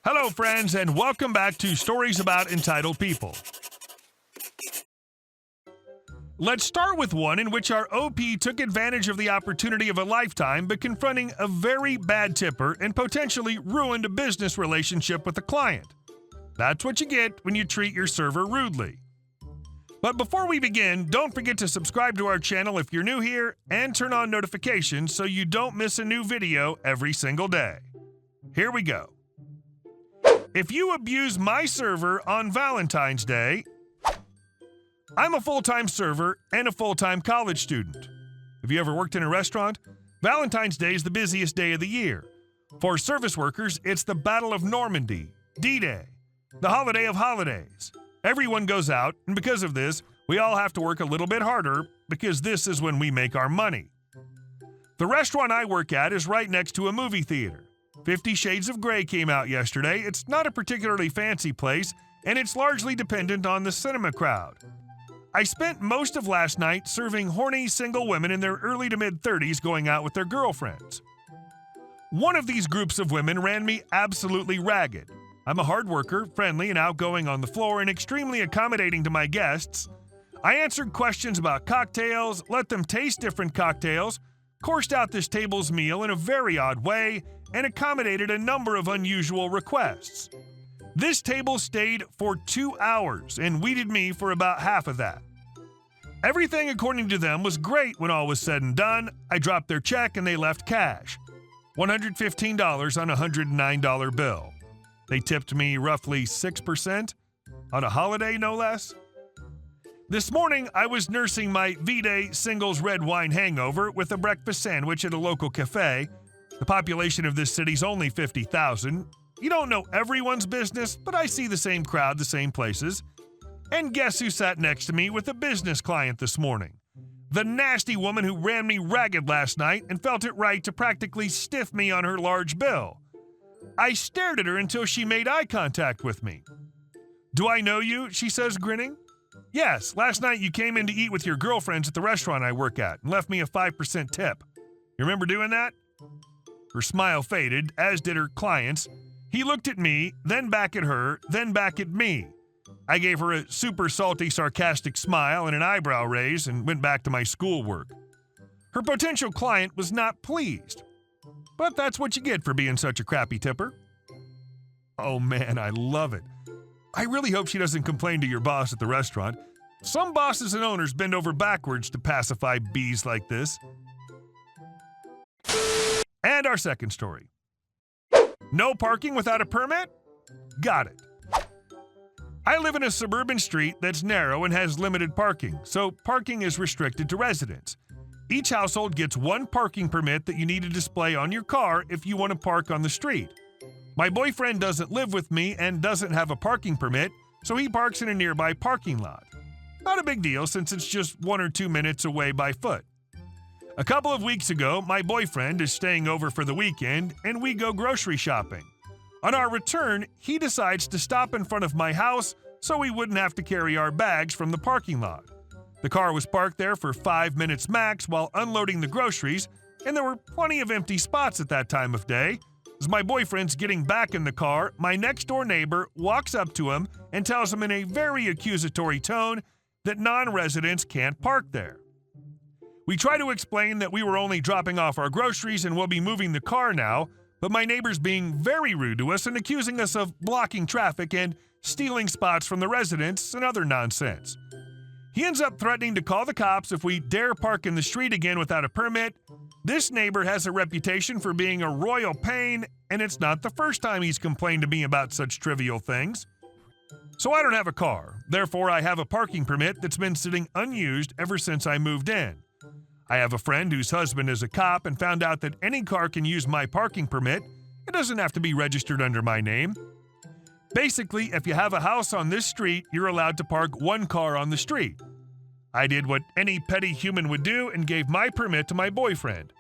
Hello, friends, and welcome back to Stories About Entitled People. Let's start with one in which our OP took advantage of the opportunity of a lifetime by confronting a very bad tipper and potentially ruined a business relationship with a client. That's what you get when you treat your server rudely. But before we begin, don't forget to subscribe to our channel if you're new here and turn on notifications so you don't miss a new video every single day. Here we go. If you abuse my server on Valentine's Day, I'm a full-time server and a full-time college student. Have you ever worked in a restaurant? Valentine's Day is the busiest day of the year. For service workers, it's the Battle of Normandy, D-Day, the holiday of holidays. Everyone goes out, and because of this, we all have to work a little bit harder because this is when we make our money. The restaurant I work at is right next to a movie theater. 50 Shades of Grey came out yesterday. It's not a particularly fancy place, and it's largely dependent on the cinema crowd. I spent most of last night serving horny single women in their early to mid-30s going out with their girlfriends. One of these groups of women ran me absolutely ragged. I'm a hard worker, friendly and outgoing on the floor, and extremely accommodating to my guests. I answered questions about cocktails, let them taste different cocktails, coursed out this table's meal in a very odd way, and accommodated a number of unusual requests. This table stayed for 2 hours and weeded me for about half of that. Everything according to them was great when all was said and done. I dropped their check and they left cash. $115 on a $109 bill. They tipped me roughly 6%, on a holiday no less. This morning, I was nursing my V-Day singles red wine hangover with a breakfast sandwich at a local cafe. The population of this city's only 50,000. You don't know everyone's business, but I see the same crowd, the same places. And guess who sat next to me with a business client this morning? The nasty woman who ran me ragged last night and felt it right to practically stiff me on her large bill. I stared at her until she made eye contact with me. "Do I know you?" she says, grinning. "Yes, last night you came in to eat with your girlfriends at the restaurant I work at and left me a 5% tip. You remember doing that?" Her smile faded, as did her client's. He looked at me, then back at her, then back at me. I gave her a super salty, sarcastic smile and an eyebrow raise and went back to my schoolwork. Her potential client was not pleased. But that's what you get for being such a crappy tipper. Oh man, I love it. I really hope she doesn't complain to your boss at the restaurant. Some bosses and owners bend over backwards to pacify bees like this. And our second story. No parking without a permit? Got it. I live in a suburban street that's narrow and has limited parking, so parking is restricted to residents. Each household gets one parking permit that you need to display on your car if you want to park on the street. My boyfriend doesn't live with me and doesn't have a parking permit, so he parks in a nearby parking lot. Not a big deal since it's just 1 or 2 minutes away by foot. A couple of weeks ago, my boyfriend is staying over for the weekend and we go grocery shopping. On our return, he decides to stop in front of my house so we wouldn't have to carry our bags from the parking lot. The car was parked there for 5 minutes max while unloading the groceries, and there were plenty of empty spots at that time of day. As my boyfriend's getting back in the car, my next-door neighbor walks up to him and tells him in a very accusatory tone that non-residents can't park there. We try to explain that we were only dropping off our groceries and we'll be moving the car now, but my neighbor's being very rude to us and accusing us of blocking traffic and stealing spots from the residents and other nonsense. He ends up threatening to call the cops if we dare park in the street again without a permit. This neighbor has a reputation for being a royal pain, and it's not the first time he's complained to me about such trivial things. So I don't have a car, therefore I have a parking permit that's been sitting unused ever since I moved in. I have a friend whose husband is a cop and found out that any car can use my parking permit. It doesn't have to be registered under my name. Basically, if you have a house on this street, you're allowed to park one car on the street. I did what any petty human would do and gave my permit to my boyfriend.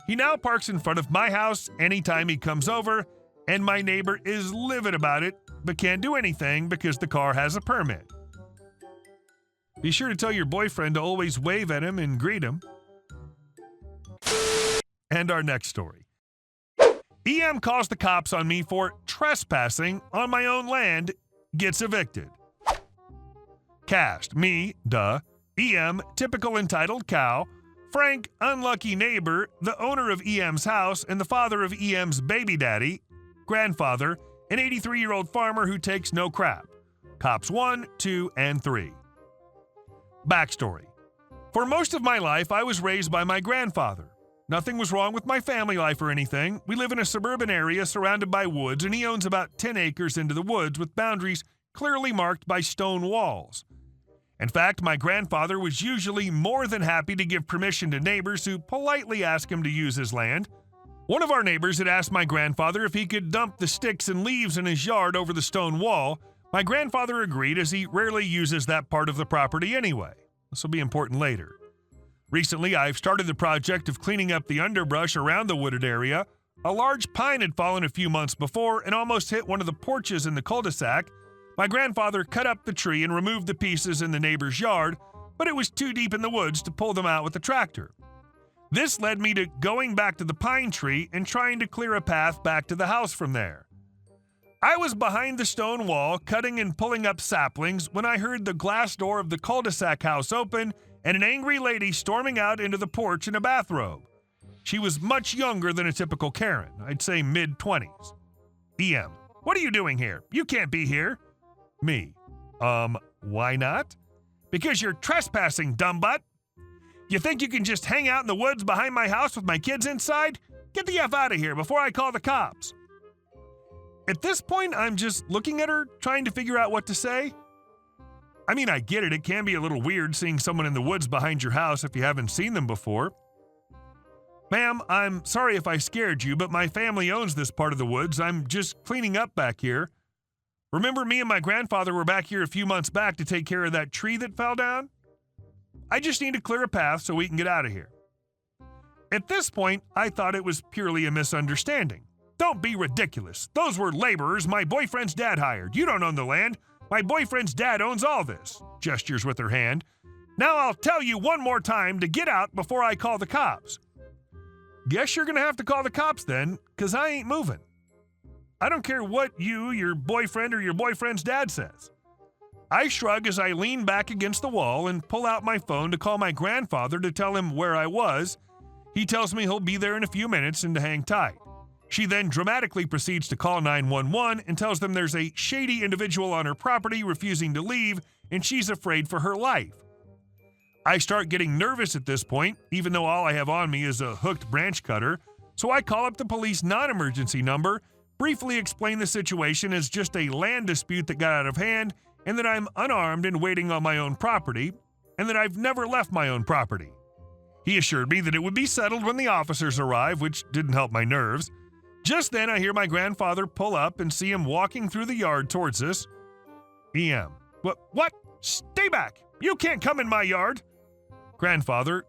He now parks in front of my house anytime he comes over, and my neighbor is livid about it, but can't do anything because the car has a permit. Be sure to tell your boyfriend to always wave at him and greet him. And our next story. EM calls the cops on me for trespassing on my own land, gets evicted. Cast, me, duh, EM, typical entitled cow, Frank, unlucky neighbor, the owner of EM's house and the father of EM's baby daddy, grandfather, an 83-year-old farmer who takes no crap. Cops 1, 2, and 3. Backstory. For most of my life, I was raised by my grandfather. Nothing was wrong with my family life or anything. We live in a suburban area surrounded by woods, and he owns about 10 acres into the woods with boundaries clearly marked by stone walls. In fact, my grandfather was usually more than happy to give permission to neighbors who politely asked him to use his land. One of our neighbors had asked my grandfather if he could dump the sticks and leaves in his yard over the stone wall. My grandfather agreed, as he rarely uses that part of the property anyway. This will be important later. Recently, I've started the project of cleaning up the underbrush around the wooded area. A large pine had fallen a few months before and almost hit one of the porches in the cul-de-sac. My grandfather cut up the tree and removed the pieces in the neighbor's yard, but it was too deep in the woods to pull them out with a tractor. This led me to going back to the pine tree and trying to clear a path back to the house from there. I was behind the stone wall, cutting and pulling up saplings, when I heard the glass door of the cul-de-sac house open and an angry lady storming out into the porch in a bathrobe. She was much younger than a typical Karen, I'd say mid-20s. EM, what are you doing here? You can't be here. Me, why not? Because you're trespassing, dumbbutt. You think you can just hang out in the woods behind my house with my kids inside? Get the F out of here before I call the cops. At this point, I'm just looking at her, trying to figure out what to say. I mean, I get it. It can be a little weird seeing someone in the woods behind your house if you haven't seen them before. Ma'am, I'm sorry if I scared you, but my family owns this part of the woods. I'm just cleaning up back here. Remember, me and my grandfather were back here a few months back to take care of that tree that fell down? I just need to clear a path so we can get out of here. At this point, I thought it was purely a misunderstanding. Don't be ridiculous. Those were laborers my boyfriend's dad hired. You don't own the land. My boyfriend's dad owns all this. Gestures with her hand. Now I'll tell you one more time to get out before I call the cops. Guess you're gonna have to call the cops then, 'cause I ain't moving. I don't care what you, your boyfriend, or your boyfriend's dad says. I shrug as I lean back against the wall and pull out my phone to call my grandfather to tell him where I was. He tells me he'll be there in a few minutes and to hang tight. She then dramatically proceeds to call 911 and tells them there's a shady individual on her property refusing to leave and she's afraid for her life. I start getting nervous at this point, even though all I have on me is a hooked branch cutter, so I call up the police non-emergency number, briefly explain the situation as just a land dispute that got out of hand, and that I'm unarmed and waiting on my own property, and that I've never left my own property. He assured me that it would be settled when the officers arrive, which didn't help my nerves. Just then, I hear my grandfather pull up and see him walking through the yard towards us. EM, What? Stay back! You can't come in my yard! Grandfather,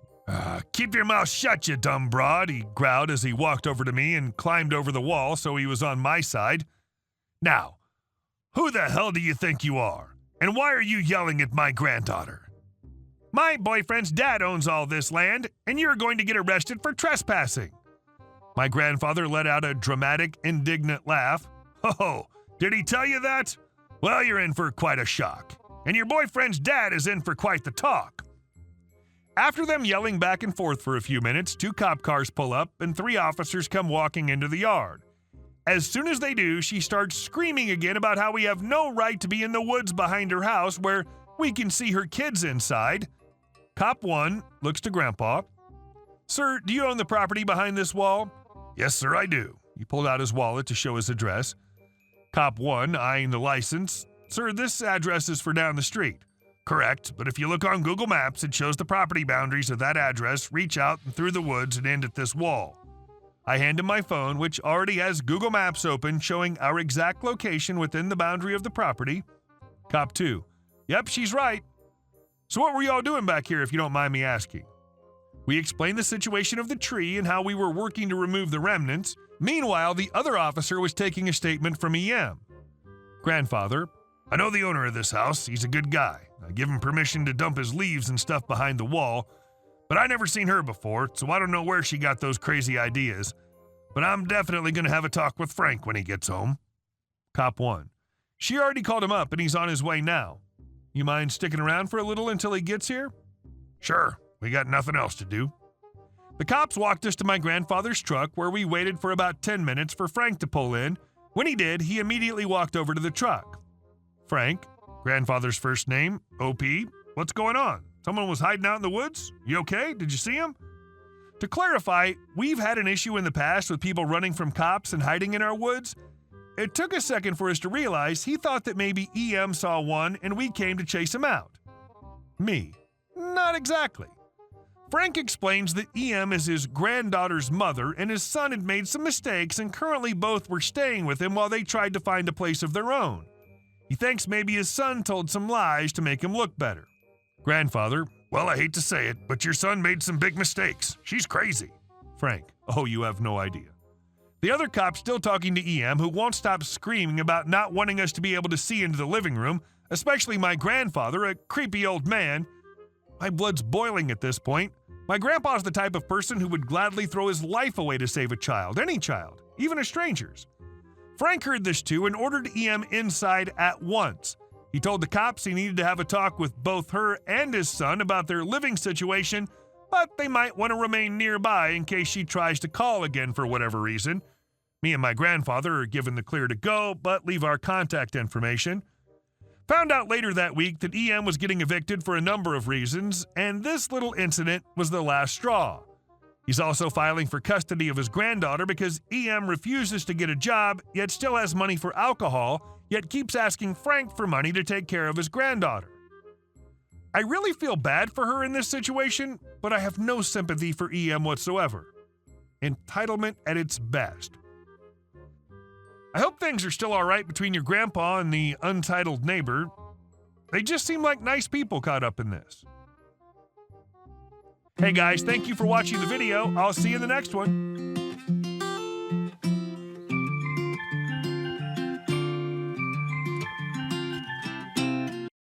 keep your mouth shut, you dumb broad, he growled as he walked over to me and climbed over the wall so he was on my side. Now, who the hell do you think you are? And why are you yelling at my granddaughter? My boyfriend's dad owns all this land, and you're going to get arrested for trespassing. My grandfather let out a dramatic, indignant laugh. Oh, did he tell you that? Well, you're in for quite a shock. And your boyfriend's dad is in for quite the talk. After them yelling back and forth for a few minutes, 2 cop cars pull up and 3 officers come walking into the yard. As soon as they do, she starts screaming again about how we have no right to be in the woods behind her house where we can see her kids inside. Cop 1 looks to Grandpa. Sir, do you own the property behind this wall? Yes, sir, I do. He pulled out his wallet to show his address. Cop 1, eyeing the license. Sir, this address is for down the street. Correct, but if you look on Google Maps, it shows the property boundaries of that address reach out and through the woods and end at this wall. I hand him my phone, which already has Google Maps open, showing our exact location within the boundary of the property. Cop 2. Yep, she's right. So what were y'all doing back here, if you don't mind me asking? We explained the situation of the tree and how we were working to remove the remnants. Meanwhile, the other officer was taking a statement from EM. Grandfather, I know the owner of this house. He's a good guy. I give him permission to dump his leaves and stuff behind the wall, but I never seen her before, so I don't know where she got those crazy ideas. but I'm definitely going to have a talk with Frank when he gets home. Cop 1. She already called him up and he's on his way now. You mind sticking around for a little until he gets here? Sure, we got nothing else to do. The cops walked us to my grandfather's truck where we waited for about 10 minutes for Frank to pull in. When he did, he immediately walked over to the truck. Frank, grandfather's first name, OP, what's going on? Someone was hiding out in the woods? You okay? Did you see him? To clarify, we've had an issue in the past with people running from cops and hiding in our woods. It took a second for us to realize he thought that maybe EM saw one and we came to chase him out. Me. Not exactly. Frank explains that EM is his granddaughter's mother and his son had made some mistakes and currently both were staying with him while they tried to find a place of their own. He thinks maybe his son told some lies to make him look better. Grandfather, well, I hate to say it, but your son made some big mistakes. She's crazy. Frank, oh, you have no idea. The other cop still talking to EM, who won't stop screaming about not wanting us to be able to see into the living room, especially my grandfather, a creepy old man. My blood's boiling at this point. My grandpa's the type of person who would gladly throw his life away to save a child, any child, even a stranger's. Frank heard this too and ordered EM inside at once. He told the cops he needed to have a talk with both her and his son about their living situation, but they might want to remain nearby in case she tries to call again for whatever reason. Me and my grandfather are given the clear to go, but leave our contact information. Found out later that week that EM was getting evicted for a number of reasons, and this little incident was the last straw. He's also filing for custody of his granddaughter because EM refuses to get a job, yet still has money for alcohol, yet keeps asking Frank for money to take care of his granddaughter. I really feel bad for her in this situation, but I have no sympathy for EM whatsoever. Entitlement at its best. I hope things are still all right between your grandpa and the untitled neighbor. They just seem like nice people caught up in this. Hey guys, thank you for watching the video. I'll see you in the next one.